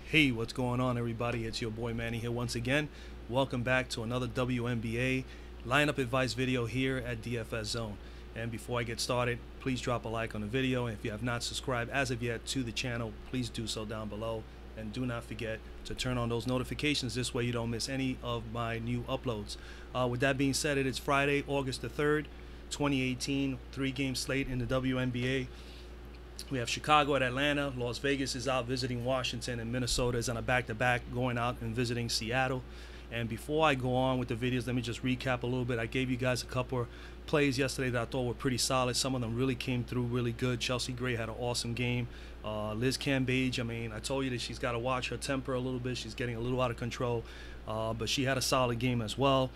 Hey, what's going on, everybody? It's your boy Manny here once again. Welcome back to another WNBA lineup advice video here at DFS Zone. And before I get started, please drop a like on the video. And if you have not subscribed as of yet to the channel, please do so down below. And do not forget to turn on those notifications. This way you don't miss any of my new uploads. With that being said, it is Friday, August the 3rd, 2018, three-game slate in the WNBA. We have Chicago at Atlanta. Las Vegas is out visiting Washington, and Minnesota is on a back-to-back going out and visiting Seattle. And before I go on with the videos, let me just recap a little bit. I gave you guys a couple of plays yesterday that I thought were pretty solid. Some of them really came through really good. Chelsea Gray had an awesome game. Liz Cambage, I told you that she's got to watch her temper a little bit. She's getting a little out of control, but she had a solid game as well.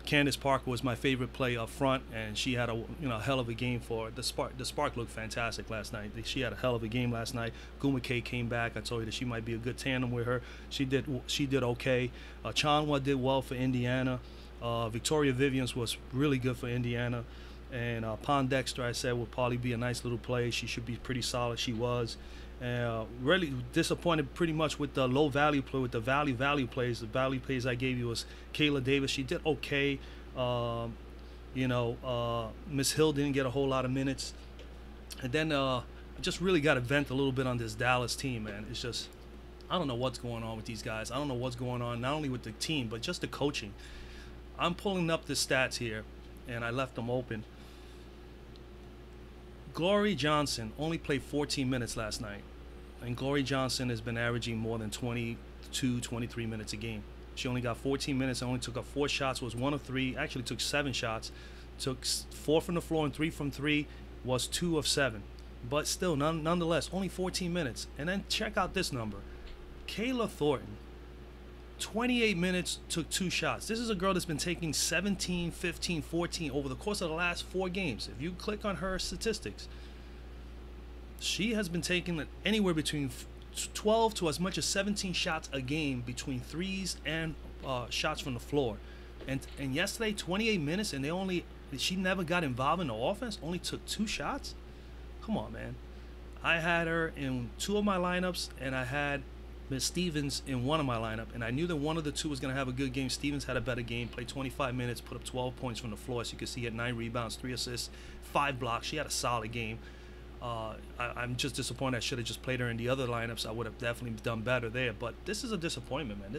Candace Parker was my favorite play up front, and she had a hell of a game for the Spark. The Spark looked fantastic last night. She had a hell of a game last night. Gumake came back. I told you that she might be a good tandem with her. She did okay. Chanwa did well for Indiana. Victoria Vivians was really good for Indiana, and Pondexter, I said, will probably be a nice little play. She should be pretty solid. She was. Really disappointed pretty much with the low value play, with the value plays. The value plays I gave you was Kayla Davis. She did okay. Miss Hill didn't get a whole lot of minutes. And then I just really got to vent a little bit on this Dallas team, man. It's just, I don't know what's going on with these guys. I don't know what's going on, not only with the team, but just the coaching. I'm pulling up the stats here, and I left them open. Glory Johnson only played 14 minutes last night. And Glory Johnson has been averaging more than 22, 23 minutes a game. She only got 14 minutes, only took up 4 shots, was 1 of 3, actually took 7 shots, took 4 from the floor and 3 from 3, was 2 of 7. But still, nonetheless, only 14 minutes. And then check out this number. Kayla Thornton, 28 minutes, took 2 shots. This is a girl that's been taking 17, 15, 14 over the course of the last 4 games. If you click on her statistics, she has been taking anywhere between 12 to as much as 17 shots a game between threes and shots from the floor. And yesterday, 28 minutes, and she never got involved in the offense, only took 2 shots? Come on, man. I had her in 2 of my lineups, and I had Miss Stevens in 1 of my lineup, and I knew that one of the 2 was going to have a good game. Stevens had a better game, played 25 minutes, put up 12 points from the floor. As you can see, he had 9 rebounds, 3 assists, 5 blocks. She had a solid game. I'm just disappointed. I should have just played her in the other lineups. I would have definitely done better there. But this is a disappointment, man.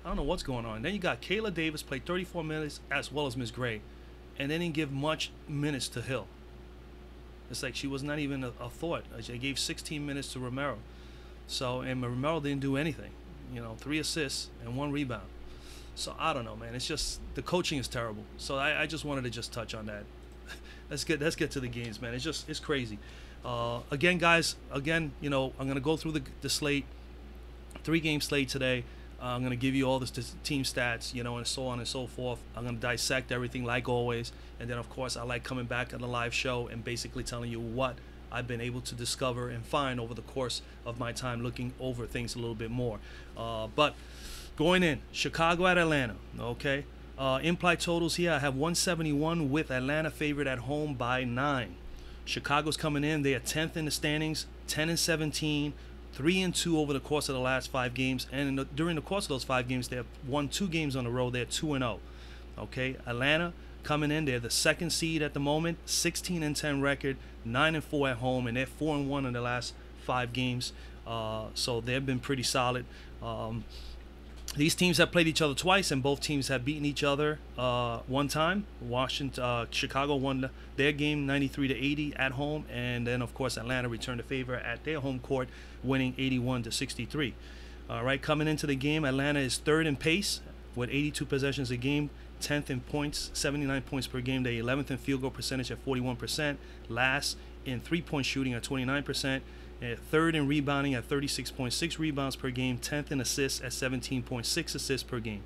I don't know what's going on. And then you got Kayla Davis, played 34 minutes, as well as Miss Gray, and they didn't give much minutes to Hill. It's like she was not even a thought. They gave 16 minutes to Romero. And Romero didn't do anything. 3 assists and 1 rebound. So I don't know, man. It's just the coaching is terrible. So I just wanted to just touch on that. Let's get to the games, man. It's crazy. Again, guys. I'm gonna go through the slate, 3-game slate today. I'm gonna give you all the team stats, and so on and so forth. I'm gonna dissect everything like always, and then of course I like coming back on the live show and basically telling you what I've been able to discover and find over the course of my time looking over things a little bit more. But going in, Chicago at Atlanta, okay? Implied totals here, I have 171 with Atlanta favored at home by 9. Chicago's coming in, they are 10th in the standings, 10-17, 3-2 over the course of the last 5 games. And during the course of those 5 games, they have won 2 games on the road. They're 2-0. Okay, Atlanta coming in, they're the 2nd seed at the moment, 16-10 record, 9-4 at home, and they're 4-1 in the last 5 games. So they've been pretty solid. These teams have played each other twice, and both teams have beaten each other 1 time. Chicago won their game 93-80 at home, and then of course Atlanta returned the favor at their home court, winning 81-63. All right, coming into the game, Atlanta is 3rd in pace with 82 possessions a game, 10th in points, 79 points per game. They're 11th in field goal percentage at 41%, last in 3-point shooting at 29%. 3rd in rebounding at 36.6 rebounds per game, 10th in assists at 17.6 assists per game.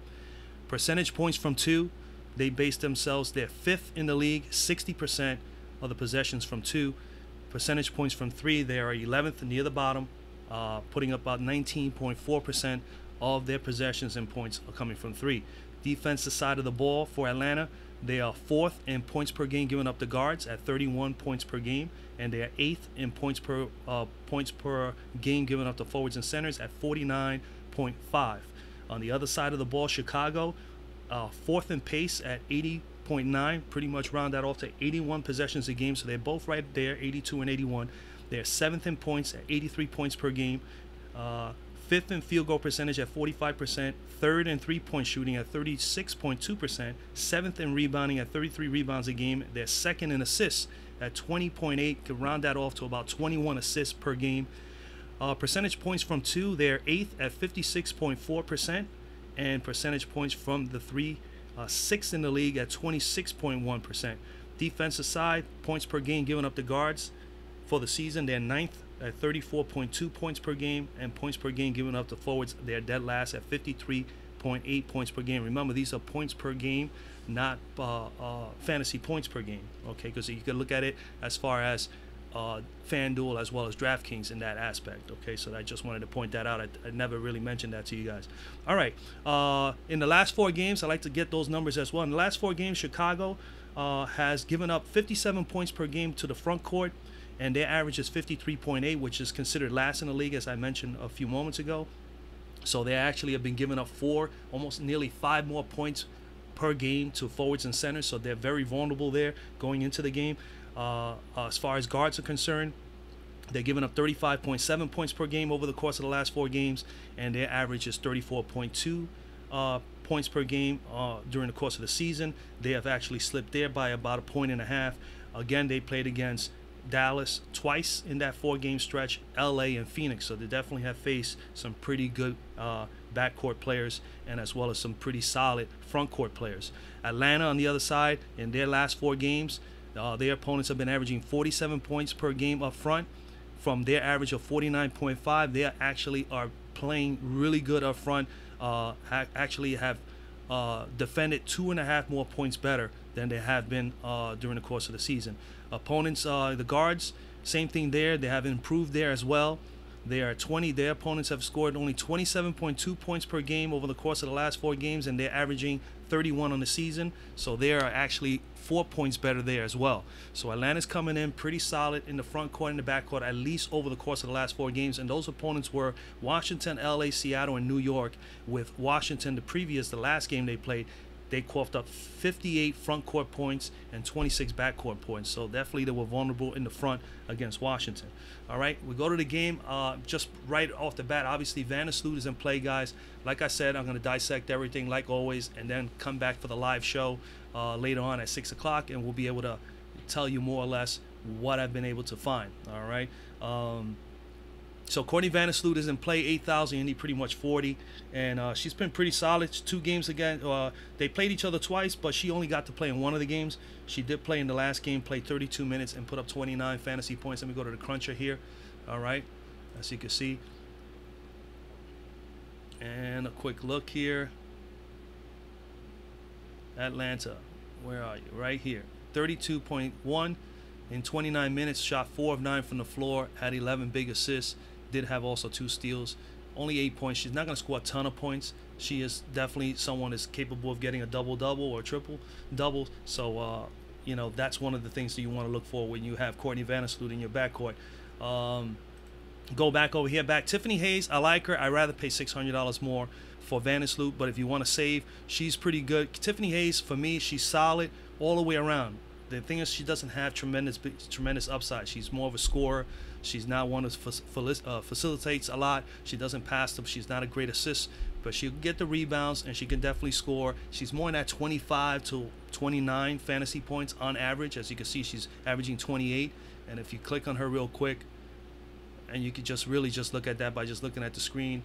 Percentage points from 2, they base themselves, they're 5th in the league, 60% of the possessions from 2. Percentage points from 3, they are 11th near the bottom, putting up about 19.4% of their possessions and points are coming from 3. Defensive side of the ball for Atlanta, They are 4th in points per game given up to guards at 31 points per game, and they are 8th in points per game given up to forwards and centers at 49.5. On the other side of the ball, Chicago, 4th in pace at 80.9, pretty much round that off to 81 possessions a game, so they're both right there, 82 and 81. They're 7th in points at 83 points per game, 5th in field goal percentage at 45%, 3rd in three-point shooting at 36.2%, 7th in rebounding at 33 rebounds a game. They're 2nd in assists at 20.8, could round that off to about 21 assists per game. Percentage points from 2, they're 8th at 56.4%, and percentage points from the 3, 6th in the league at 26.1%. Defensive side, points per game given up to guards for the season, they're 9th at 34.2 points per game, and points per game given up to forwards, they're dead last at 53.8 points per game. Remember, these are points per game, not fantasy points per game, okay? Because you can look at it as far as Fanduel as well as DraftKings in that aspect, okay? So I just wanted to point that out. I never really mentioned that to you guys. All right, in the last 4 games, I like to get those numbers as well. In the last 4 games, Chicago has given up 57 points per game to the front court, and their average is 53.8, which is considered last in the league, as I mentioned a few moments ago. So they actually have been giving up 4, almost nearly 5 more points per game to forwards and centers, so they're very vulnerable there going into the game. As far as guards are concerned, they're giving up 35.7 points per game over the course of the last 4 games, and their average is 34.2 points per game during the course of the season. They have actually slipped there by about 1.5 points. Again, they played against Dallas twice in that 4-game stretch, LA and Phoenix, so they definitely have faced some pretty good backcourt players, and as well as some pretty solid front court players. Atlanta, on the other side, in their last 4 games, their opponents have been averaging 47 points per game up front. From their average of 49.5, they actually are playing really good up front, actually have defended 2.5 more points better than they have been during the course of the season. Opponents, the guards, same thing there. They have improved there as well. They are 20. Their opponents have scored only 27.2 points per game over the course of the last 4 games, and they're averaging 31 on the season. So they are actually 4 points better there as well. So Atlanta's coming in pretty solid in the front court and the back court, at least over the course of the last 4 games. And those opponents were Washington, LA, Seattle, and New York. With Washington, the last game they played, they coughed up 58 front court points and 26 back court points. So definitely they were vulnerable in the front against Washington. All right, we go to the game. Just right off the bat, obviously Vandersloot is in play, guys. Like I said, I'm going to dissect everything like always, and then come back for the live show later on at 6 o'clock, and we'll be able to tell you more or less what I've been able to find. All right. So Courtney Vandersloot is in play, 8,000. You need pretty much 40, and she's been pretty solid. 2 games again. They played each other twice, but she only got to play in one of the games. She did play in the last game, played 32 minutes, and put up 29 fantasy points. Let me go to the cruncher here. All right, as you can see, and a quick look here. Atlanta, where are you? Right here, 32.1 in 29 minutes. Shot 4 of 9 from the floor. Had 11 big assists. Did have also 2 steals, only 8 points. She's not going to score a ton of points. She is definitely someone that's capable of getting a double-double or a triple-double. So, you know, that's one of the things that you want to look for when you have Courtney Vandersloot in your backcourt. Go back over here. Tiffany Hayes, I like her. I'd rather pay $600 more for Vandersloot, but if you want to save, she's pretty good. Tiffany Hayes, for me, she's solid all the way around. The thing is, she doesn't have tremendous upside. She's more of a scorer. She's not one that facilitates a lot. She doesn't pass them. She's not a great assist, but she'll get the rebounds, and she can definitely score. She's more in that 25 to 29 fantasy points on average. As you can see, she's averaging 28. And if you click on her real quick, and you could just really just look at that by just looking at the screen,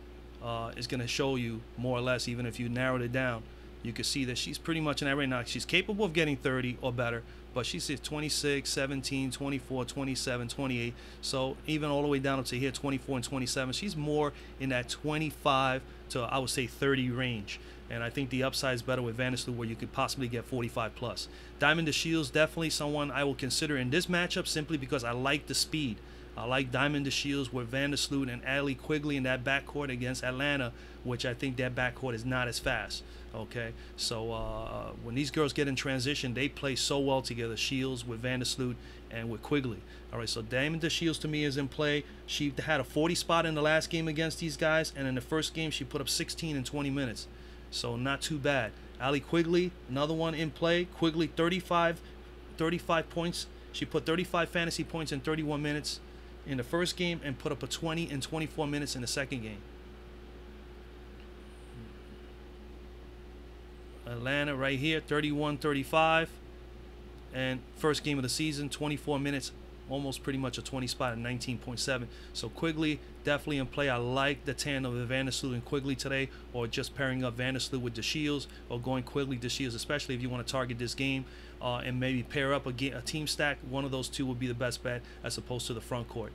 it's going to show you more or less, even if you narrowed it down, you can see that she's pretty much in that right now. She's capable of getting 30 or better, but she's at 26, 17, 24, 27, 28. So even all the way down up to here, 24 and 27, she's more in that 25 to, I would say, 30 range. And I think the upside is better with Vandersloot, where you could possibly get 45 plus. Diamond DeShields, definitely someone I will consider in this matchup, simply because I like the speed. I like Diamond DeShields with Vandersloot and Allie Quigley in that backcourt against Atlanta, which I think that backcourt is not as fast. Okay, so when these girls get in transition, they play so well together. Shields with Vandersloot and with Quigley. All right, so Diamond DeShields to me is in play. She had a 40 spot in the last game against these guys, and in the first game she put up 16 in 20 minutes. So not too bad. Allie Quigley, another one in play. Quigley 35 points. She put 35 fantasy points in 31 minutes in the first game and put up a 20 in 24 minutes in the second game. Atlanta right here, 31-35. And first game of the season, 24 minutes, almost pretty much a 20 spot at 19.7. So Quigley definitely in play. I like the tandem of Vandersloot and Quigley today, or just pairing up Vandersloot with DeShields, or going Quigley DeShields, especially if you want to target this game, and maybe pair up a team stack. One of those two would be the best bet as opposed to the front court.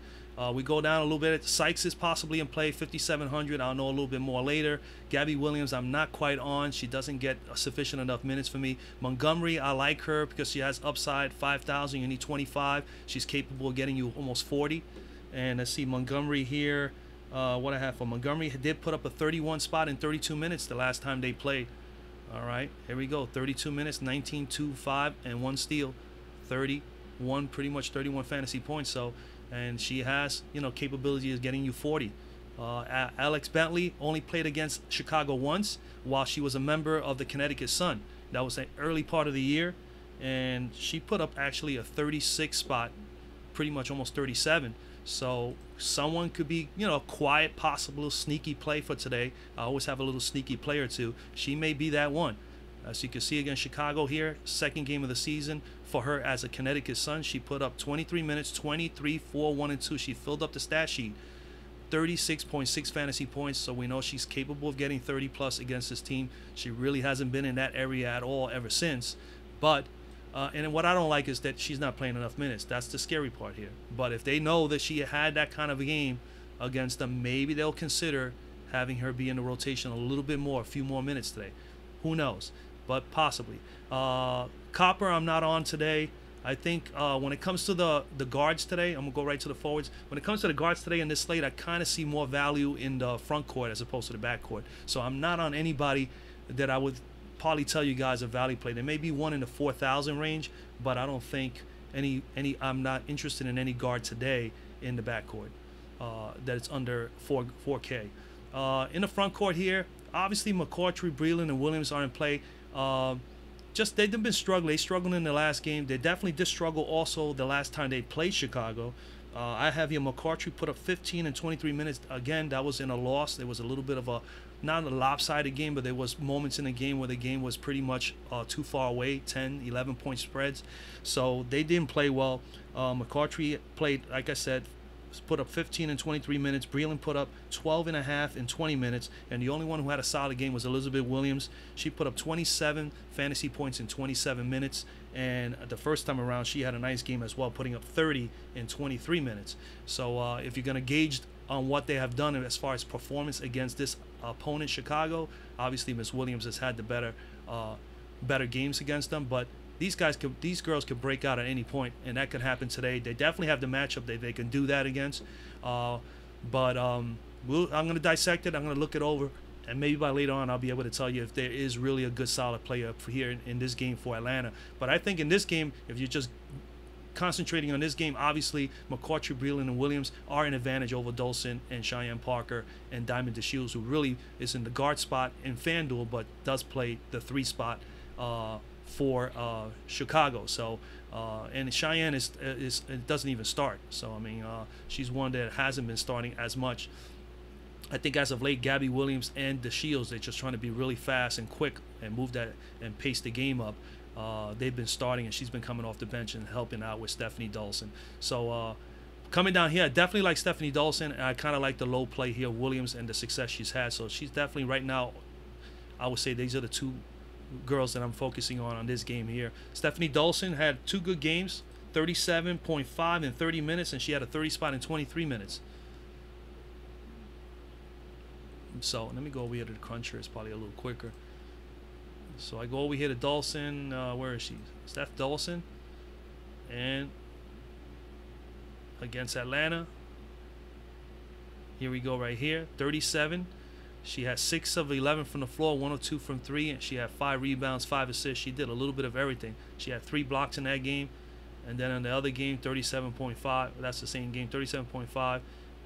We go down a little bit. Sykes is possibly in play, 5,700. I'll know a little bit more later. Gabby Williams, I'm not quite on. She doesn't get sufficient enough minutes for me. Montgomery, I like her because she has upside, 5,000. You need 25. She's capable of getting you almost 40. And let's see, Montgomery here. What I have for Montgomery, did put up a 31 spot in 32 minutes the last time they played. All right, here we go. 32 minutes, 19, 2, 5, and 1 steal. 31, pretty much 31 fantasy points. So, and she has, capability of getting you 40. Alex Bentley only played against Chicago once while she was a member of the Connecticut Sun. That was an early part of the year, and she put up actually a 36 spot, pretty much almost 37. So someone could be, a quiet, possible sneaky play for today. I always have a little sneaky play or two. She may be that one. As you can see against Chicago here, second game of the season for her as a Connecticut Sun. She put up 23 minutes, 23, 4, 1, and 2. She filled up the stat sheet. 36.6 fantasy points, so we know she's capable of getting 30 plus against this team. She really hasn't been in that area at all ever since. But and what I don't like is that she's not playing enough minutes. That's the scary part here. But if they know that she had that kind of a game against them, maybe they'll consider having her be in the rotation a little bit more, a few more minutes today. Who knows? But possibly. Copper, I'm not on today. I think when it comes to the guards today, I'm going to go right to the forwards. When it comes to the guards today in this slate, I kind of see more value in the front court as opposed to the back court. So I'm not on anybody that I would probably tell you guys a value play. There may be one in the 4,000 range, but I don't think I'm not interested in any guard today in the backcourt that it's under 4K. In the front court here, obviously McCourtry, Breland, and Williams are in play. They've been struggling. They struggled in the last game. They definitely did struggle also the last time they played Chicago. I have here McCourtry put up 15 in 23 minutes. Again, that was in a loss. There was a little bit of not a lopsided game, but there was moments in the game where the game was pretty much too far away, 10, 11-point spreads. So they didn't play well. McCourtry played, like I said, put up 15 in 23 minutes. Breland put up 12 and a half in 20 minutes. And the only one who had a solid game was Elizabeth Williams. She put up 27 fantasy points in 27 minutes. And the first time around, she had a nice game as well, putting up 30 in 23 minutes. So if you're going to gauge on what they have done as far as performance against this opponent, Chicago, obviously Miss Williams has had the better games against them. But these girls could break out at any point, and that could happen today. They definitely have the matchup that they can do that against. I'm going to dissect it. I'm going to look it over, and maybe by later on I'll be able to tell you if there is really a good solid player for here in this game for Atlanta. But I think in this game, if you're just concentrating on this game, obviously McCourtry, Breland, and Williams are an advantage over Dolson and Cheyenne Parker and Diamond DeShields, who really is in the guard spot in Fanduel, but does play the 3 spot for Chicago. So and Cheyenne it doesn't even start. So I mean, she's one that hasn't been starting as much. I think as of late, Gabby Williams and DeShields, they're just trying to be really fast and quick and move that and pace the game up. They've been starting, and she's been coming off the bench and helping out with Stephanie Dolson. So coming down here, I definitely like Stephanie Dolson, and I kind of like the low play here, Williams, and the success she's had. So she's definitely right now, I would say these are the two girls that I'm focusing on this game here. Stephanie Dolson had 2 good games, 37.5 in 30 minutes, and she had a 30 spot in 23 minutes. So let me go over here to the cruncher. It's probably a little quicker. So I go over here to Dolson. Where is she? Steph Dolson. And against Atlanta. Here we go right here, 37. She had 6 of 11 from the floor, 1 of 2 from 3, and she had 5 rebounds, 5 assists. She did a little bit of everything. She had 3 blocks in that game. And then in the other game, 37.5. That's the same game, 37.5.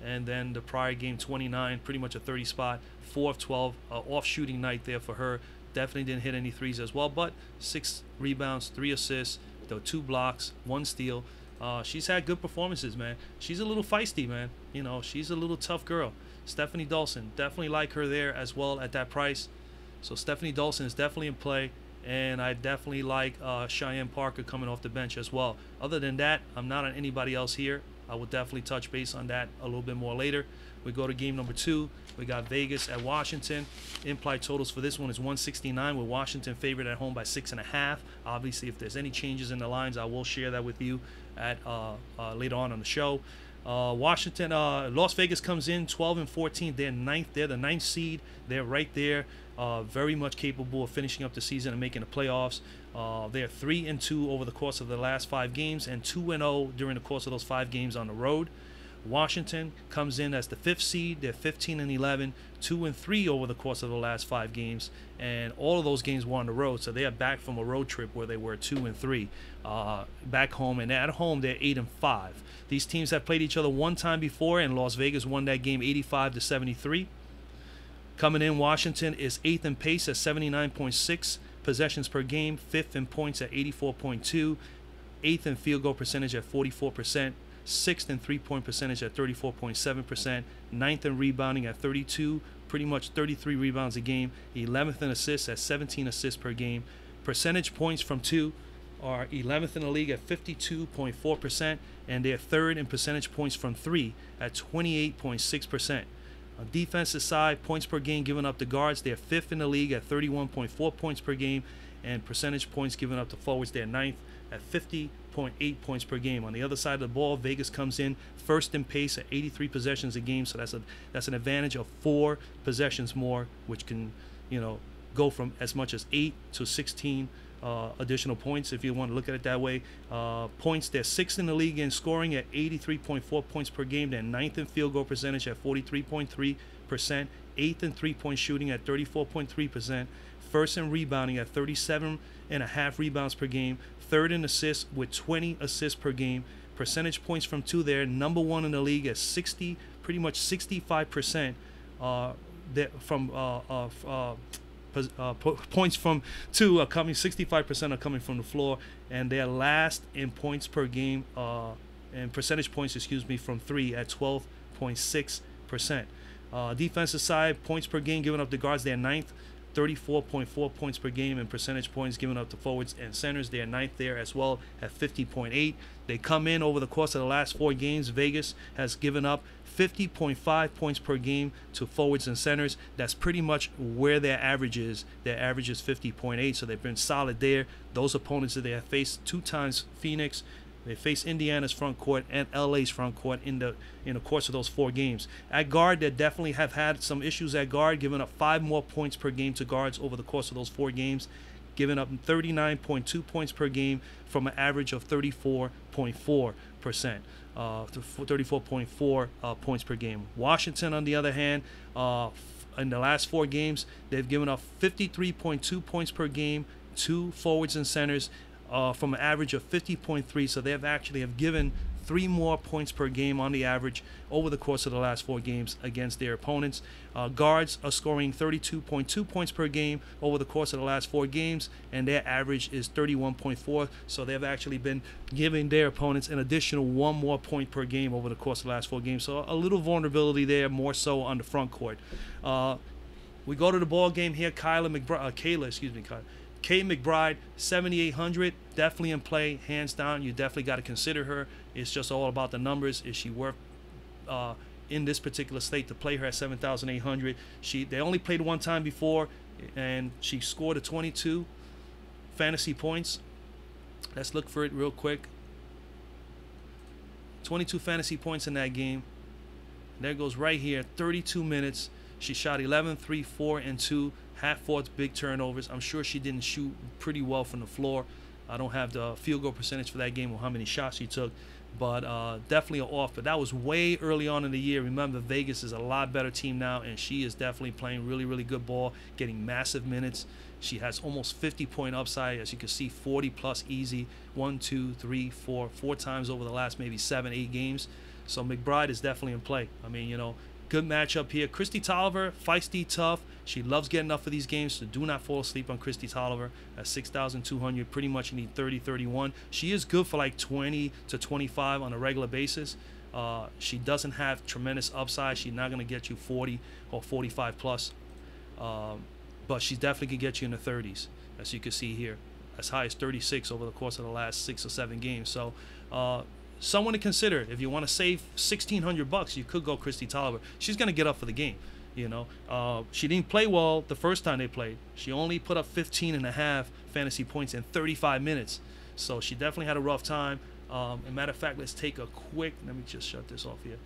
And then the prior game, 29, pretty much a 30 spot, 4 of 12. Off shooting night there for her. Definitely didn't hit any threes as well, but 6 rebounds, 3 assists, 2 blocks, 1 steal. She's had good performances, man. She's a little feisty, man. You know, she's a little tough girl. Stephanie Dawson, definitely like her there as well at that price. So Stephanie Dawson is definitely in play. And I definitely like Cheyenne Parker coming off the bench as well. Other than that, I'm not on anybody else here. I will definitely touch base on that a little bit more later. We go to game number 2. We got Vegas at Washington. Implied totals for this one is 169, with Washington favored at home by 6.5. Obviously, if there's any changes in the lines, I will share that with you at later on the show. Washington, Las Vegas comes in 12-14. They're ninth. They're the 9th seed. They're right there. Very much capable of finishing up the season and making the playoffs. They're 3-2 over the course of the last 5 games and 2-0 during the course of those 5 games on the road. Washington comes in as the 5th seed. They're 15-11, 2-3 over the course of the last 5 games, and all of those games were on the road. So they are back from a road trip where they were 2-3 back home, and at home they're 8-5. These teams have played each other one time before, and Las Vegas won that game 85-73. Coming in, Washington is 8th in pace at 79.6 possessions per game, 5th in points at 84.2, 8th in field goal percentage at 44%, 6th in three-point percentage at 34.7%, 9th in rebounding at 32, pretty much 33 rebounds a game, 11th in assists at 17 assists per game. Percentage points from 2 are 11th in the league at 52.4%, and they're 3rd in percentage points from 3 at 28.6%. On defensive side, points per game given up to guards, they're 5th in the league at 31.4 points per game, and percentage points given up to forwards, they're 9th at 50.8 points per game. On the other side of the ball, Vegas comes in 1st in pace at 83 possessions a game, so that's an advantage of 4 possessions more, which can, you know, go from as much as 8 to 16 additional points if you want to look at it that way. Points, they're 6th in the league in scoring at 83.4 points per game. They're 9th in field goal percentage at 43.3%, 8th in three-point shooting at 34.3%, 1st in rebounding at 37.5 rebounds per game, 3rd in assists with 20 assists per game. Percentage points from 2 there, number 1 in the league at 60, pretty much 65% points from 2 are coming, 65% are coming from the floor, and they're last in points per game and percentage points, from 3 at 12.6%. Defensive side, points per game given up to guards, they're 9th, 34.4 points per game, and percentage points given up to forwards and centers, they're 9th there as well at 50.8. They come in over the course of the last 4 games. Vegas has given up 50.5 points per game to forwards and centers. That's pretty much where their average is. Their average is 50.8, so they've been solid there. Those opponents that they have faced 2 times, Phoenix, they face Indiana's front court and LA's front court in the course of those 4 games. At guard, they definitely have had some issues at guard, giving up 5 more points per game to guards over the course of those 4 games, giving up 39.2 points per game from an average of 34.4%. 34.4 points per game. Washington, on the other hand, in the last 4 games, they've given up 53.2 points per game to forwards and centers, from an average of 50.3. So they have given 3 more points per game on the average over the course of the last 4 games against their opponents. Guards are scoring 32.2 points per game over the course of the last 4 games, and their average is 31.4. So they've actually been giving their opponents an additional 1 more point per game over the course of the last 4 games. So a little vulnerability there, more so on the front court. We go to the ball game here. Kay McBride, 7,800, definitely in play, hands down. You definitely got to consider her. It's just all about the numbers. Is she worth, in this particular slate, to play her at 7,800? They only played 1 time before, and she scored a 22 fantasy points. Let's look for it real quick. 22 fantasy points in that game. There goes right here, 32 minutes. She shot 11, 3, 4, and 2. Half forced big turnovers. I'm sure she didn't shoot pretty well from the floor. I don't have the field goal percentage for that game or how many shots she took, but definitely an off. But that was way early on in the year. Remember, Vegas is a lot better team now, and she is definitely playing really, really good ball, getting massive minutes. She has almost 50-point upside, as you can see, 40 plus easy, 1, 2, 3, 4 times over the last maybe 7, 8 games. So McBride is definitely in play. I mean, you know, good matchup here. Christy Tolliver, feisty, tough. She loves getting up for these games, so do not fall asleep on Christy Tolliver at 6,200. Pretty much you need 30, 31. She is good for like 20 to 25 on a regular basis. She doesn't have tremendous upside. She's not going to get you 40 or 45 plus. But she definitely can get you in the 30s, as you can see here, as high as 36 over the course of the last 6 or 7 games. So someone to consider. If you want to save $1,600, you could go Christy Tolliver. She's going to get up for the game. You know, she didn't play well the first time they played. She only put up 15.5 fantasy points in 35 minutes. So she definitely had a rough time. As a matter of fact, let's take a quick, let me just shut this off here.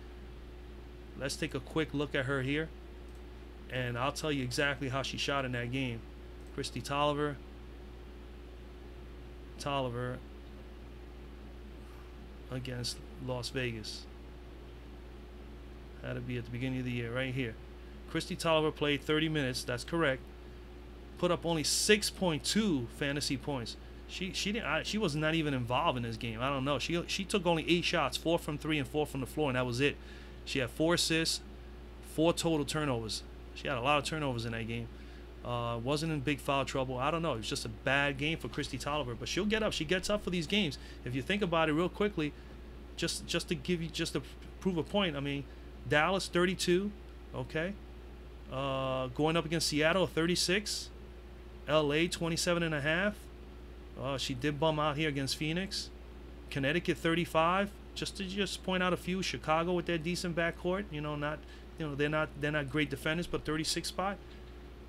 Let's take a quick look at her here, and I'll tell you exactly how she shot in that game. Christy Tolliver against Las Vegas. Had to be at the beginning of the year, right here. Christy Tolliver played 30 minutes. That's correct. Put up only 6.2 fantasy points. She was not even involved in this game. I don't know. She took only 8 shots, 4 from 3 and 4 from the floor, and that was it. She had 4 assists, 4 total turnovers. She had a lot of turnovers in that game. Wasn't in big foul trouble. I don't know. It was just a bad game for Christy Tolliver, but she'll get up. She gets up for these games. If you think about it real quickly, just to prove a point. I mean, Dallas 32, okay. Going up against Seattle 36, LA 27.5. She did bum out here against Phoenix. Connecticut 35. Just to point out a few. Chicago with their decent backcourt. They're not great defenders, but 36 spot.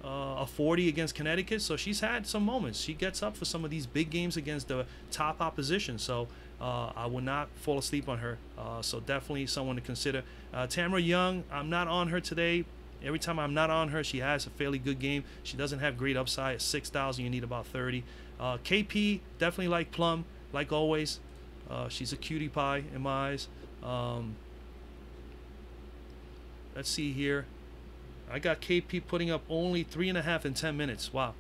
A 40 against Connecticut. So she's had some moments. She gets up for some of these big games against the top opposition. So I would not fall asleep on her. So definitely someone to consider. Tamara Young, I'm not on her today. Every time I'm not on her, she has a fairly good game. She doesn't have great upside. At 6,000, you need about 30. KP, definitely like Plum, like always. She's a cutie pie in my eyes. Let's see here. I got KP putting up only 3.5 in 10 minutes. Wow.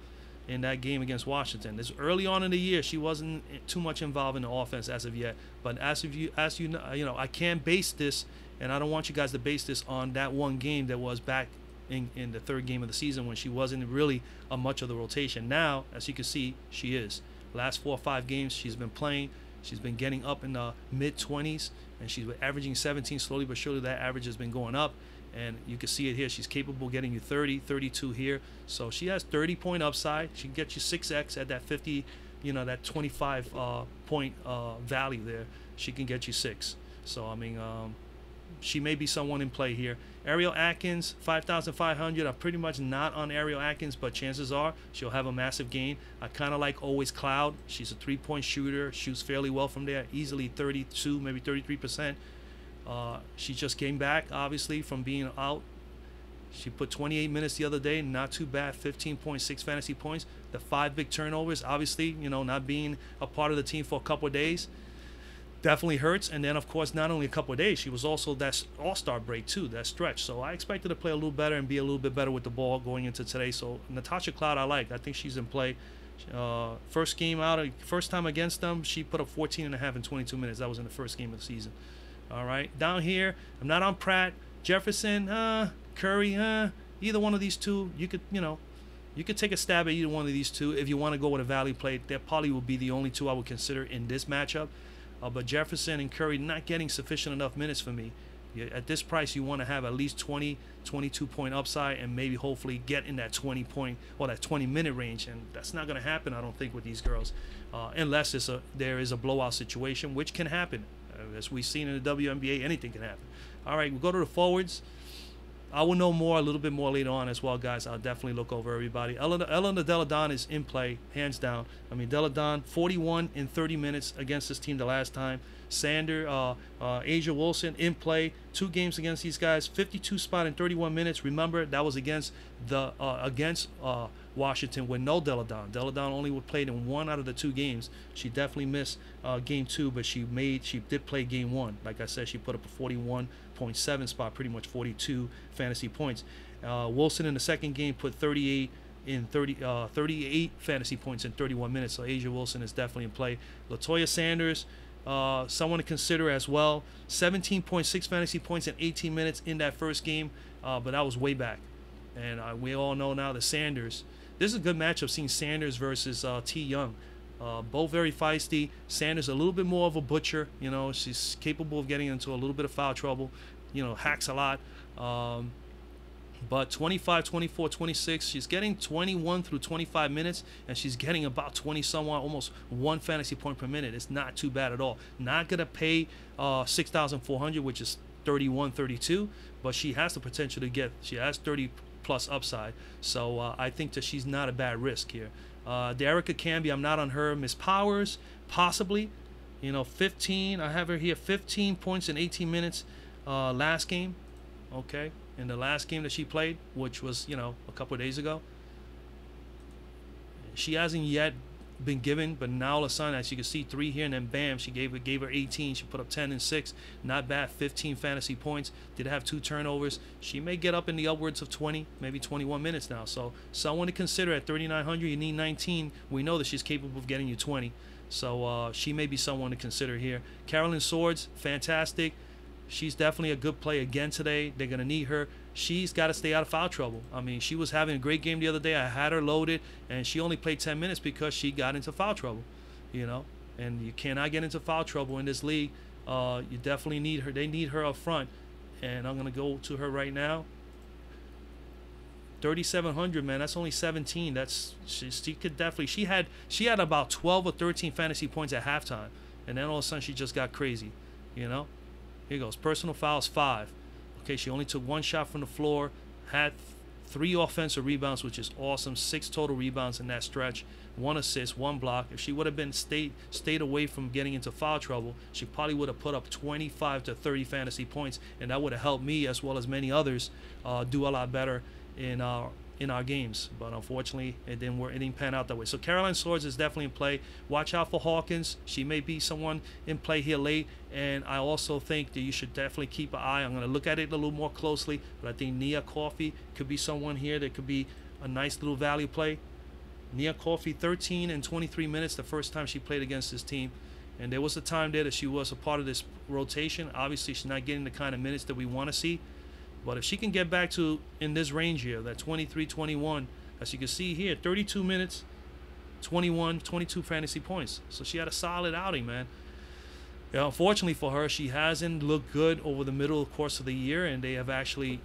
In that game against Washington. This early on in the year, she wasn't too much involved in the offense as of yet. But as you know, I can't base this, and I don't want you guys to base this on that one game that was back in the 3rd game of the season when she wasn't really much of the rotation. Now, as you can see, she is. Last 4 or 5 games, she's been playing. She's been getting up in the mid-20s, and she's averaging 17 slowly but surely. That average has been going up. And you can see it here. She's capable of getting you 30, 32 here. So she has 30-point upside. She can get you 6x at that 50, that 25 point value there. She can get you 6. So, I mean, she may be someone in play here. Ariel Atkins, 5,500. I'm pretty much not on Ariel Atkins, but chances are she'll have a massive gain. I kind of like Always Cloud. She's a 3-point shooter. Shoots fairly well from there. Easily 32, maybe 33%. She just came back, obviously, from being out. She put 28 minutes the other day. Not too bad. 15.6 fantasy points. The 5 big turnovers, obviously, not being a part of the team for a couple of days definitely hurts. And then, of course, not only a couple of days, she was also that all-star break, too, that stretch. So I expect her to play a little better and be a little bit better with the ball going into today. So Natasha Cloud, I like. I think she's in play. First game out, first time against them, she put up 14.5 in 22 minutes. That was in the first game of the season. All right, down here, I'm not on Pratt, Jefferson, Curry, either one of these two. You could take a stab at either one of these two if you want to go with a value play. That probably will be the only two I would consider in this matchup. But Jefferson and Curry not getting sufficient enough minutes for me. At this price, you want to have at least 20, 22-point upside and maybe hopefully get in that 20-point or that 20-minute range. And that's not going to happen, I don't think, with these girls, unless there is a blowout situation, which can happen. As we've seen in the WNBA, anything can happen. All right, we'll go to the forwards. I will know more, a little bit more later on as well, guys. I'll definitely look over everybody. Elena Delle Donne is in play, hands down. I mean, Delle Donne, 41 in 30 minutes against this team the last time. Asia Wilson in play, 2 games against these guys, 52 spot in 31 minutes. Remember, that was against Washington with no Delle Donne. Delle Donne only played in 1 out of the 2 games. She definitely missed game 2, but she did play game 1. Like I said, she put up a 41.7 spot, pretty much 42 fantasy points. Wilson in the second game put 38 fantasy points in 31 minutes. So Asia Wilson is definitely in play. Latoya Sanders, someone to consider as well. 17.6 fantasy points in 18 minutes in that first game, but that was way back. And we all know now that Sanders, this is a good matchup, seeing Sanders versus T. Young. Both very feisty. Sanders a little bit more of a butcher. You know, she's capable of getting into a little bit of foul trouble. You know, hacks a lot. But 25, 24, 26, she's getting 21 through 25 minutes, and she's getting about 20 somewhat, almost 1 fantasy point per minute. It's not too bad at all. Not going to pay 6,400, which is 31, 32, but she has the potential to get, she has 30 plus upside. So I think that she's not a bad risk here. Derica Camby, I'm not on her. Miss Powers, possibly. You know, 15, I have her here, 15 points in 18 minutes last game. Okay. In the last game that she played, which was, you know, a couple of days ago. She hasn't yet been given, but now all of a sudden, as you can see, 3 here, and then bam, she gave her 18. She put up 10 and 6. Not bad, 15 fantasy points. Did have 2 turnovers. She may get up in the upwards of 20, maybe 21 minutes now. So someone to consider at 3,900. You need 19. We know that she's capable of getting you 20. So she may be someone to consider here. Carolyn Swords, fantastic. She's definitely a good play again today. They're going to need her. She's got to stay out of foul trouble. I mean, she was having a great game the other day. I had her loaded, and she only played 10 minutes because she got into foul trouble, you know. And you cannot get into foul trouble in this league. You definitely need her. They need her up front. And I'm going to go to her right now. 3,700, man. That's only 17. She could definitely. She had about 12 or 13 fantasy points at halftime, and then all of a sudden she just got crazy, you know. Here goes. Personal fouls, 5. Okay, she only took 1 shot from the floor, had 3 offensive rebounds, which is awesome. 6 total rebounds in that stretch, 1 assist, 1 block. If she would have been stayed away from getting into foul trouble, she probably would have put up 25 to 30 fantasy points, and that would have helped me as well as many others do a lot better in our games. But unfortunately, it didn't pan out that way. So Caroline Swords is definitely in play. Watch out for Hawkins. She may be someone in play here late. And I also think that you should definitely keep an eye. I'm going to look at it a little more closely. But I think Nia Coffey could be someone here that could be a nice little value play. Nia Coffey, 13 and 23 minutes the first time she played against this team. And there was a time there that she was a part of this rotation. Obviously, she's not getting the kind of minutes that we want to see. But if she can get back to in this range here, that 23-21, as you can see here, 32 minutes, 21, 22 fantasy points. So she had a solid outing, man. Yeah, unfortunately for her, she hasn't looked good over the middle course of the year, and they have actually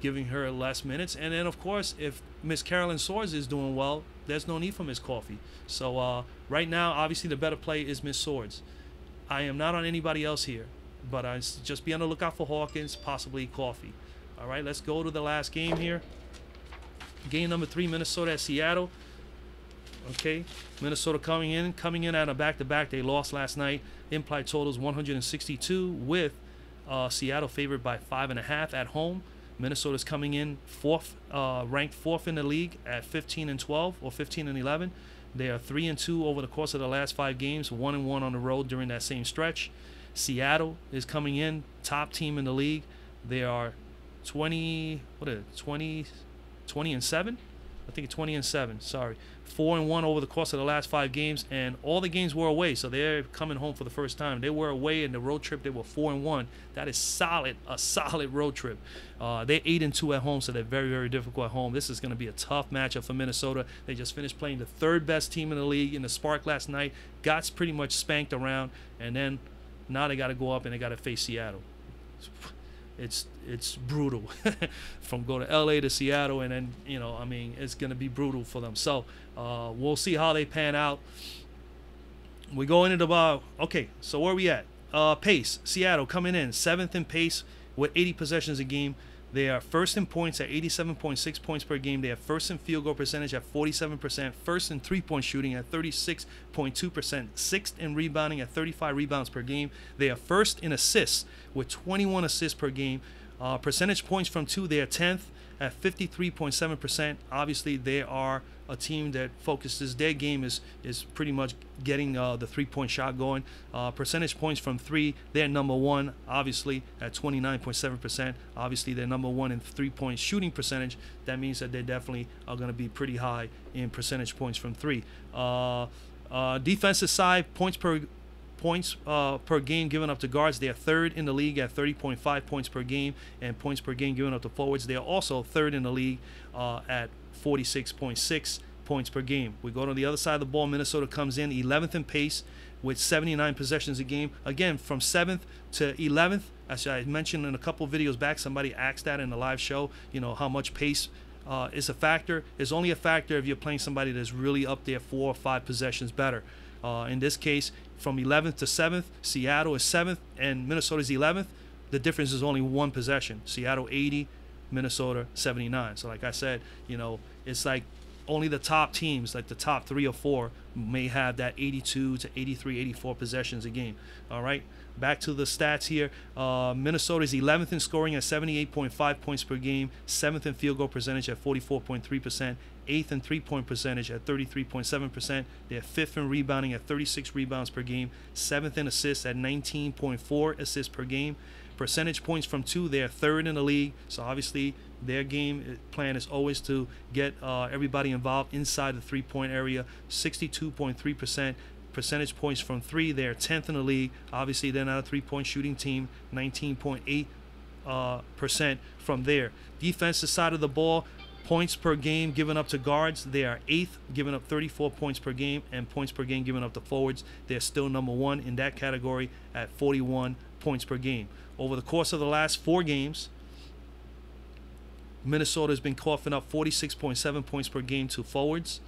given her less minutes. And then, of course, if Miss Carolyn Swords is doing well, there's no need for Miss Coffey. So right now, obviously, the better play is Miss Swords. I am not on anybody else here, but I just be on the lookout for Hawkins, possibly Coffey. All right, let's go to the last game here. Game number 3, Minnesota at Seattle. Okay, Minnesota coming in at a back-to-back. They lost last night. Implied totals 162 with Seattle favored by 5.5 at home. Minnesota's coming in ranked fourth in the league at 15 and 12 or 15 and 11. They are 3 and 2 over the course of the last 5 games, 1 and 1 on the road during that same stretch. Seattle is coming in top team in the league. They are 20 and 7. I think 20 and 7. Sorry, 4 and 1 over the course of the last 5 games, and all the games were away. So they're coming home for the first time. They were away in the road trip. They were 4 and 1. That is solid, a solid road trip. They're 8 and 2 at home, so they're very, very difficult at home. This is going to be a tough matchup for Minnesota. They just finished playing the 3rd best team in the league in the Spark last night. Got pretty much spanked around, and then now they got to go up and they got to face Seattle. It's brutal from go to LA to Seattle, and then I mean it's gonna be brutal for them. So we'll see how they pan out. We go into the okay. So where are we at? Pace. Seattle coming in 7th in pace with 80 possessions a game. They are first in points at 87.6 points per game. They are first in field goal percentage at 47%, first in three-point shooting at 36.2%, sixth in rebounding at 35 rebounds per game. They are first in assists with 21 assists per game. Percentage points from two, they are 10th at 53.7%. Obviously, they are a team that focuses, their game is pretty much getting the three-point shot going. Percentage points from three, they're number one, obviously, at 29.7%. Obviously, they're number one in three-point shooting percentage. That means that they definitely are going to be pretty high in percentage points from three. Defensive side, points per game given up to guards, they are third in the league at 30.5 points per game, and points per game given up to forwards, they are also third in the league at 46.6 points per game. We go to the other side of the ball. Minnesota comes in 11th in pace with 79 possessions a game. Again, from 7th to 11th, as I mentioned in a couple of videos back, somebody asked that in the live show, how much pace is a factor. It's only a factor if you're playing somebody that's really up there 4 or 5 possessions better. In this case, from 11th to 7th, Seattle is 7th and Minnesota is 11th. The difference is only 1 possession. Seattle 80, Minnesota 79. So like I said, it's like only the top teams, like the top 3 or 4, may have that 82 to 83, 84 possessions a game. All right, back to the stats here. Minnesota is 11th in scoring at 78.5 points per game, 7th in field goal percentage at 44.3%, 8th in three-point percentage at 33.7%. They're 5th in rebounding at 36 rebounds per game, 7th in assists at 19.4 assists per game. Percentage points from two, they're third in the league. So obviously their game plan is always to get everybody involved inside the three-point area. 62.3% percentage points from three, they're 10th in the league. Obviously they're not a three-point shooting team. 19.8% from there. Defensive side of the ball, points per game given up to guards, they are 8th, giving up 34 points per game, and points per game given up to forwards, they're still number 1 in that category at 41 points per game. Over the course of the last 4 games, Minnesota has been coughing up 46.7 points per game to forwards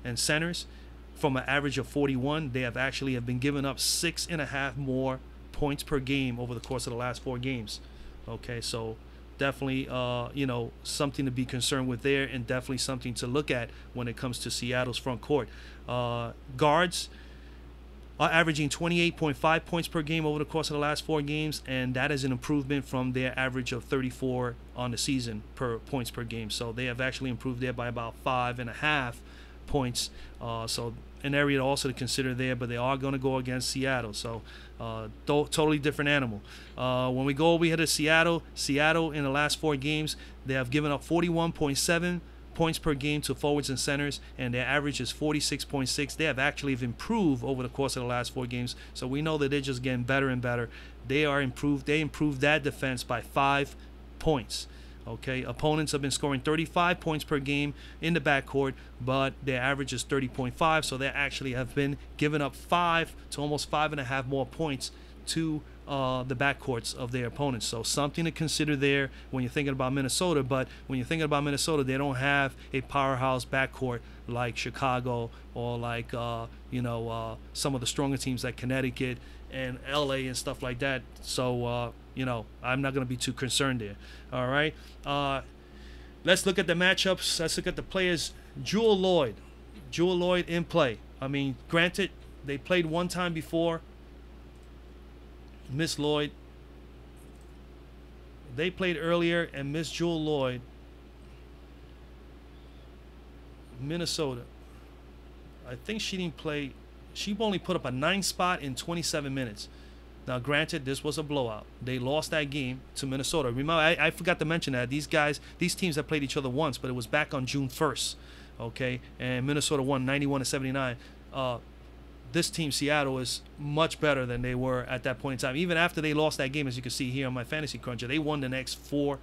and centers. From an average of 41, they have been giving up 6.5 more points per game over the course of the last 4 games. Okay, so definitely, something to be concerned with there, and definitely something to look at when it comes to Seattle's front court. Guards are averaging 28.5 points per game over the course of the last 4 games, and that is an improvement from their average of 34 on the season per points per game. So they have actually improved there by about 5.5 points. So an area also to consider there, but they are going to go against Seattle. So totally different animal. When we go over here to Seattle in the last 4 games, they have given up 41.7 points per game to forwards and centers, and their average is 46.6. They have actually improved over the course of the last 4 games. So we know that they're just getting better and better. They improved that defense by 5 points. Okay, opponents have been scoring 35 points per game in the backcourt, but their average is 30.5, so they actually have been giving up 5 to almost 5.5 more points to the backcourts of their opponents. So something to consider there when you're thinking about Minnesota. But when you're thinking about Minnesota, they don't have a powerhouse backcourt like Chicago or like some of the stronger teams like Connecticut and LA and stuff like that. So I'm not going to be too concerned there. All right, let's look at the matchups. Let's look at the players. Jewel Lloyd in play. I mean, granted, they played one time before. Miss Lloyd, they played earlier, and Miss Jewel Lloyd, Minnesota, I think she didn't play. She only put up a 9 spot in 27 minutes. Now, granted, this was a blowout. They lost that game to Minnesota. Remember, I forgot to mention that these teams have played each other once, but it was back on June 1st. Okay, and Minnesota won 91-79. This team, Seattle, is much better than they were at that point in time. Even after they lost that game, as you can see here on my Fantasy Cruncher, they won the next 5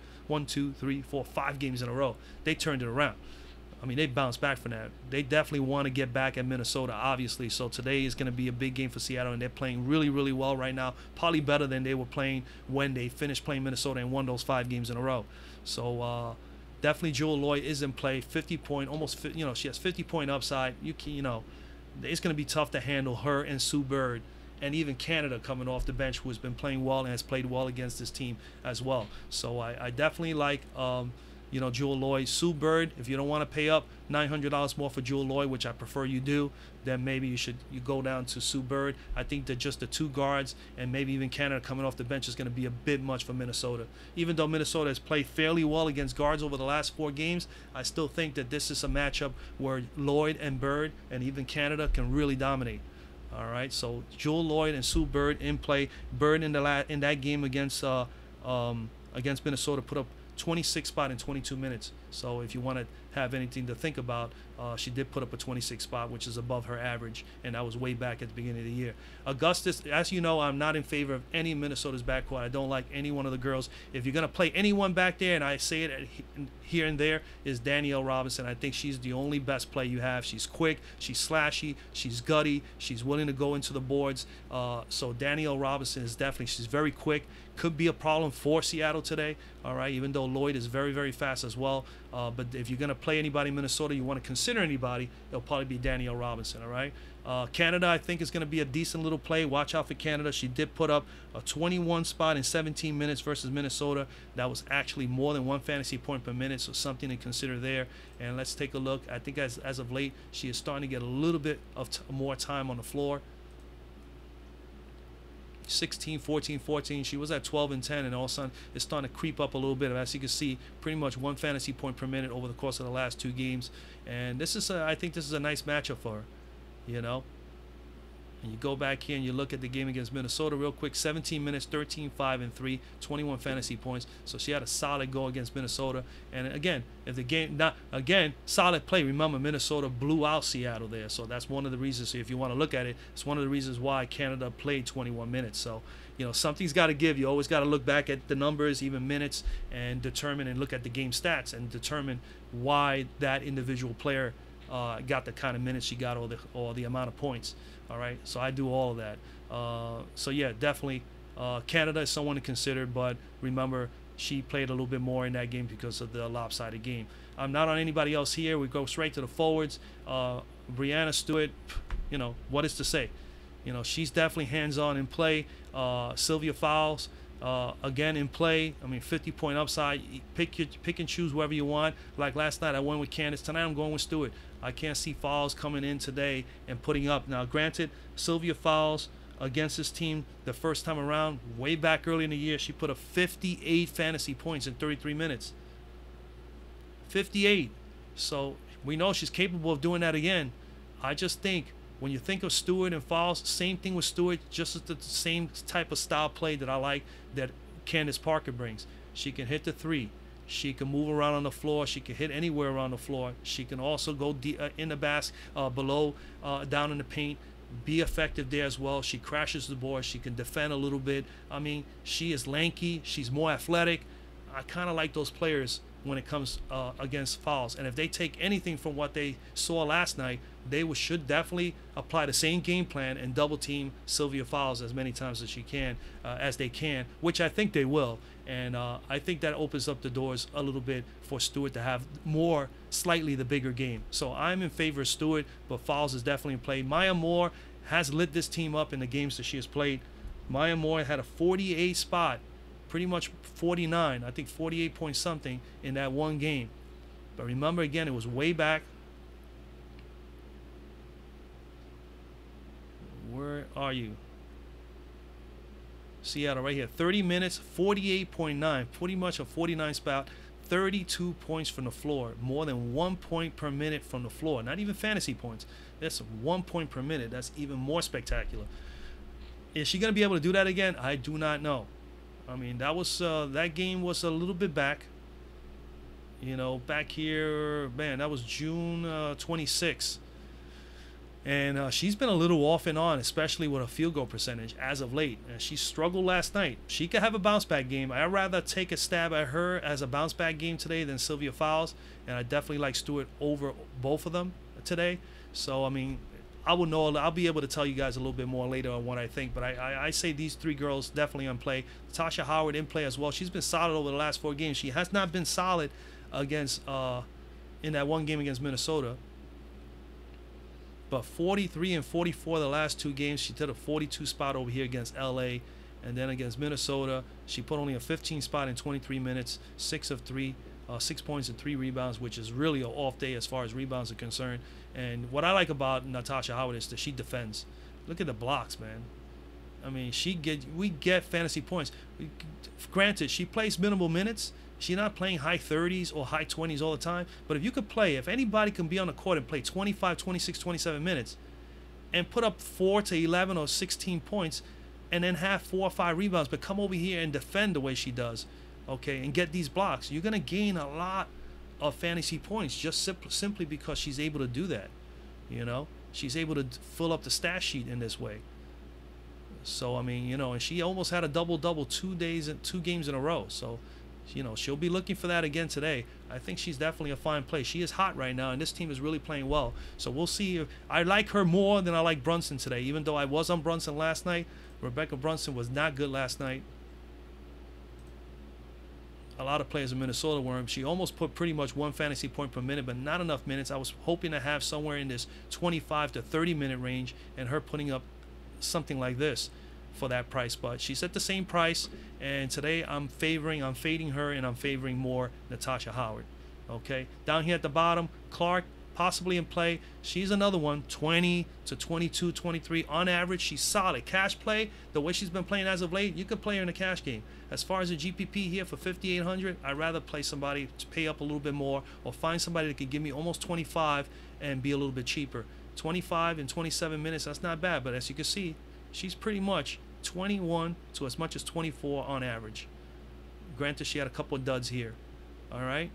games in a row. They turned it around. I mean, they bounced back from that. They definitely want to get back at Minnesota, obviously. So today is going to be a big game for Seattle, and they're playing really, really well right now. Probably better than they were playing when they finished playing Minnesota and won those 5 games in a row. So definitely Jewel Lloyd is in play. 50-point, she has 50-point upside. It's going to be tough to handle her and Sue Bird and even Canada coming off the bench, who has been playing well and has played well against this team as well. So I definitely like Jewel Lloyd. Sue Bird, if you don't want to pay up $900 more for Jewel Lloyd, which I prefer you do, then maybe you go down to Sue Bird. I think that just the two guards and maybe even Canada coming off the bench is going to be a bit much for Minnesota. Even though Minnesota has played fairly well against guards over the last 4 games, I still think that this is a matchup where Lloyd and Bird and even Canada can really dominate. All right, so Jewel Lloyd and Sue Bird in play. Bird in that game against Minnesota put up 26 spot in 22 minutes. So if you want to have anything to think about, she did put up a 26 spot, which is above her average, and that was way back at the beginning of the year. Augustus, as you know, I'm not in favor of any Minnesota's backcourt. I don't like any one of the girls. If you're going to play anyone back there, and I say it here and there, is Danielle Robinson. I think she's the only best play you have. She's quick, she's slashy, she's gutty, she's willing to go into the boards. So Danielle Robinson is definitely, she's very quick. Could be a problem for Seattle today, all right, even though Lloyd is very, very fast as well. But if you're going to play anybody in Minnesota, you want to consider anybody, it'll probably be Danielle Robinson, all right? Canada, I think, is going to be a decent little play. Watch out for Canada. She did put up a 21 spot in 17 minutes versus Minnesota. That was actually more than 1 fantasy point per minute, so something to consider there. And let's take a look. I think as of late, she is starting to get a little bit of more time on the floor. 16, 14, 14. She was at 12 and 10, and all of a sudden it's starting to creep up a little bit. As you can see, pretty much 1 fantasy point per minute over the course of the last 2 games. And this is, I think this is a nice matchup for her, you know. And you go back here and you look at the game against Minnesota real quick. 17 minutes, 13, 5, and 3, 21 fantasy points. So she had a solid go against Minnesota. And again, if the game, solid play. Remember, Minnesota blew out Seattle there. So that's one of the reasons. So if you want to look at it, it's one of the reasons why Canada played 21 minutes. So, you know, something's got to give. You always got to look back at the numbers, even minutes, and determine and look at the game stats and determine why that individual player got the kind of minutes she got or the amount of points. All right, so I do all of that. So yeah, definitely Canada is someone to consider, but remember, she played a little bit more in that game because of the lopsided game. I'm not on anybody else here. We go straight to the forwards. Brianna Stewart, you know, what is to say? You know, she's definitely hands-on in play. Sylvia Fowles, again in play. I mean, 50-point upside. Pick and choose whoever you want. Like last night, I went with Candace. Tonight, I'm going with Stewart. I can't see Fowles coming in today and putting up. Now, granted, Sylvia Fowles against this team the first time around, way back early in the year, she put up 58 fantasy points in 33 minutes. 58. So we know she's capable of doing that again. I just think when you think of Stewart and Fowles, same thing with Stewart, just the same type of style play that I like that Candace Parker brings. She can hit the 3. She can move around on the floor. She can hit anywhere around the floor. She can also go in the basket, below, down in the paint, be effective there as well. She crashes the board. She can defend a little bit. I mean, she is lanky. She's more athletic. I kind of like those players when it comes against Fowles. And if they take anything from what they saw last night, they should definitely apply the same game plan and double team Sylvia Fowles as many times as they can, which I think they will. And I think that opens up the doors a little bit for Stewart to have slightly the bigger game. So I'm in favor of Stewart, but Fowles is definitely in play. Maya Moore has lit this team up in the games that she has played. Maya Moore had a 48 spot, pretty much 49, I think 48 point something in that one game. But remember, again, it was way back. Where are you? Seattle right here. 30 minutes, 48.9, pretty much a 49 spot, 32 points from the floor, more than 1 point per minute from the floor. Not even fantasy points. That's 1 point per minute. That's even more spectacular. Is she going to be able to do that again? I do not know. I mean, that game was a little bit back. You know, back here, man, that was June 26th. And she's been a little off and on, especially with a field goal percentage as of late. And she struggled last night. She could have a bounce back game. I'd rather take a stab at her as a bounce back game today than Sylvia Fowles. And I definitely like Stewart over both of them today. So, I mean, I'll be able to tell you guys a little bit more later on what I think. But I say these 3 girls definitely on play. Tasha Howard in play as well. She's been solid over the last 4 games. She has not been solid against in that one game against Minnesota. But 43 and 44 the last 2 games. She did a 42 spot over here against LA. And then against Minnesota, she put only a 15 spot in 23 minutes, 6 of 3, 6 points and 3 rebounds, which is really an off day as far as rebounds are concerned. And what I like about Natasha Howard is that she defends. Look at the blocks, man. I mean, we get fantasy points. Granted, she plays minimal minutes. She's not playing high 30s or high 20s all the time. But if you could play, if anybody can be on the court and play 25, 26, 27 minutes and put up 4 to 11 or 16 points and then have 4 or 5 rebounds, but come over here and defend the way she does, okay, and get these blocks, you're going to gain a lot of fantasy points just simply because she's able to do that. You know, she's able to fill up the stat sheet in this way. So, I mean, you know, and she almost had a double-double 2 games in a row. So, you know, she'll be looking for that again today. I think she's definitely a fine play. She is hot right now, and this team is really playing well. So we'll see. If I like her more than I like Brunson today, even though I was on Brunson last night. Rebecca Brunson was not good last night. A lot of players in Minnesota were. She almost put pretty much 1 fantasy point per minute, but not enough minutes. I was hoping to have somewhere in this 25 to 30 minute range, and her putting up something like this for that price. But she's at the same price, and today I'm fading her, and I'm favoring more Natasha Howard. Okay, down here at the bottom, Clark possibly in play. She's another one, 20 to 22, 23 on average. She's solid cash play. The way she's been playing as of late, you could play her in a cash game. As far as a GPP here for 5,800, I'd rather play somebody to pay up a little bit more, or find somebody that could give me almost 25 and be a little bit cheaper. 25 and 27 minutes, that's not bad, but as you can see, she's pretty much 21 to as much as 24 on average. Granted, she had a couple of duds here. All right,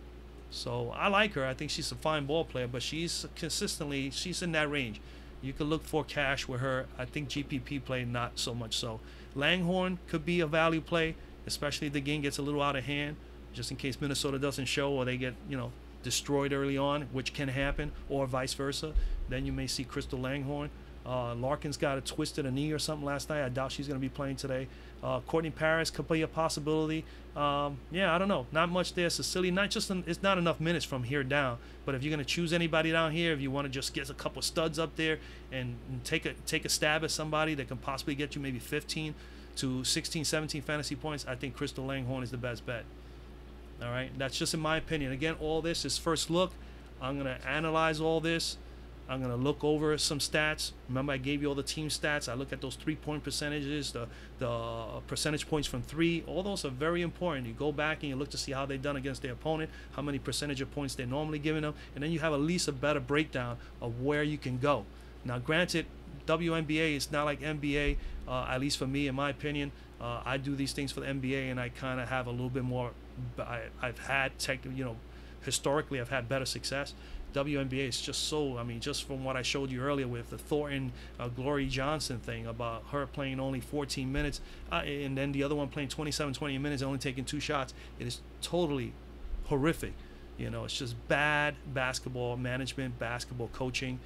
so I like her. I think she's a fine ball player, but she's in that range. You could look for cash with her. I think GPP play, not so much so. Langhorne could be a value play, especially if the game gets a little out of hand, just in case Minnesota doesn't show or they get, you know, destroyed early on, which can happen, or vice versa. Then you may see Crystal Langhorne. Larkin's got a twisted a knee or something last night. I doubt she's going to be playing today. Courtney Paris could be a possibility. Yeah, I don't know. Not much there. Cecilia, it's not enough minutes from here down. But if you're going to choose anybody down here, if you want to just get a couple studs up there and take a stab at somebody that can possibly get you maybe 15 to 16, 17 fantasy points, I think Crystal Langhorne is the best bet. All right, that's just in my opinion. Again, all this is first look. I'm going to analyze all this. I'm going to look over some stats. Remember, I gave you all the team stats. I look at those 3-point percentages, the percentage points from 3. All those are very important. You go back and you look to see how they've done against their opponent, how many percentage of points they're normally giving them, and then you have at least a better breakdown of where you can go. Now, granted, WNBA is not like NBA, at least for me, in my opinion. I do these things for the NBA, and I kind of have a little bit more. I've had historically, I've had better success. WNBA is just so, I mean, just from what I showed you earlier with the Thornton, Glory Johnson thing about her playing only 14 minutes and then the other one playing 27, 20 minutes, only taking 2 shots. It is totally horrific. You know, it's just bad basketball management, basketball coaching,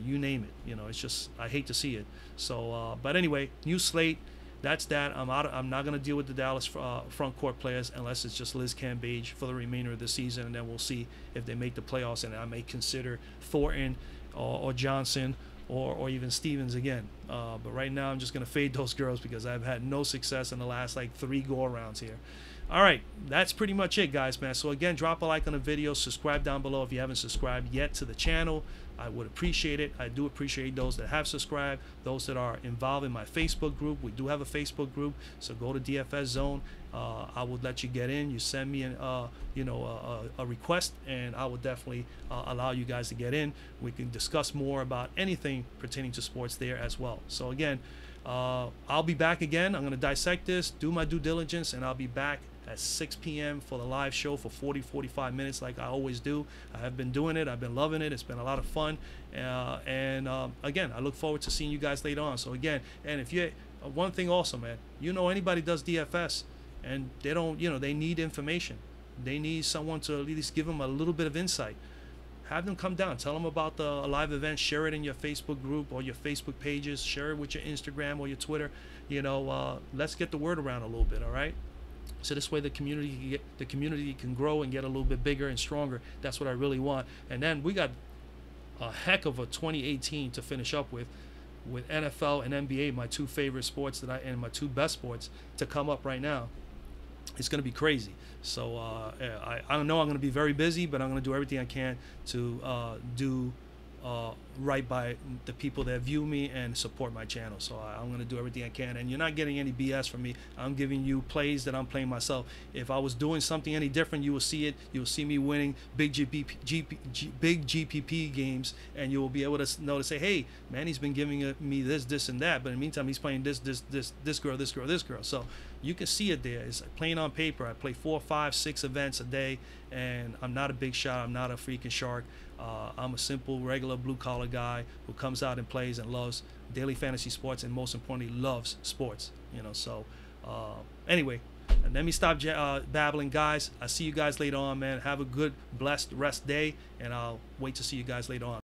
you name it. You know, it's just, I hate to see it. So, but anyway, new slate. That's that. I'm not going to deal with the Dallas front court players unless it's just Liz Cambage for the remainder of the season, and then we'll see if they make the playoffs. And I may consider Thornton or Johnson or even Stevens again. But right now, I'm just going to fade those girls because I've had no success in the last 3 go-arounds here. All right, that's pretty much it, guys, man. So again, drop a like on the video, subscribe down below if you haven't subscribed yet to the channel. I would appreciate it. I do appreciate those that have subscribed, those that are involved in my Facebook group. We do have a Facebook group, so go to DFS Zone. I would let you get in. You send me a request, and I will definitely allow you guys to get in. We can discuss more about anything pertaining to sports there as well. So again, I'll be back again. I'm going to dissect this, do my due diligence, and I'll be back at 6 p.m. for the live show for 40-45 minutes like I always do. I have been doing it. I've been loving it. It's been a lot of fun. Again, I look forward to seeing you guys later on. So again, and if you one thing also, man, anybody does DFS and they don't, they need information. They need someone to at least give them a little bit of insight. Have them come down. Tell them about the live event. Share it in your Facebook group or your Facebook pages. Share it with your Instagram or your Twitter. Let's get the word around a little bit, all right? So this way the community can grow and get a little bit bigger and stronger. That's what I really want. And then we got a heck of a 2018 to finish up with NFL and NBA, my two favorite sports and my two best sports to come up right now. It's going to be crazy. So I know I'm going to be very busy, but I'm going to do everything I can to do right by the people that view me and support my channel. So I'm going to do everything I can. And you're not getting any BS from me. I'm giving you plays that I'm playing myself. If I was doing something any different, you will see it. You will see me winning big big GPP games, and you will be able to know to say, hey, Manny's been giving me this, and that. But in the meantime, he's playing this girl. So you can see it there. It's playing on paper. I play 4, 5, 6 events a day, and I'm not a big shot. I'm not a freaking shark. I'm a simple, regular, blue-collar guy who comes out and plays and loves daily fantasy sports, and most importantly, loves sports. So anyway, let me stop babbling, guys. I'll see you guys later on, man. Have a good, blessed rest day, and I'll wait to see you guys later on.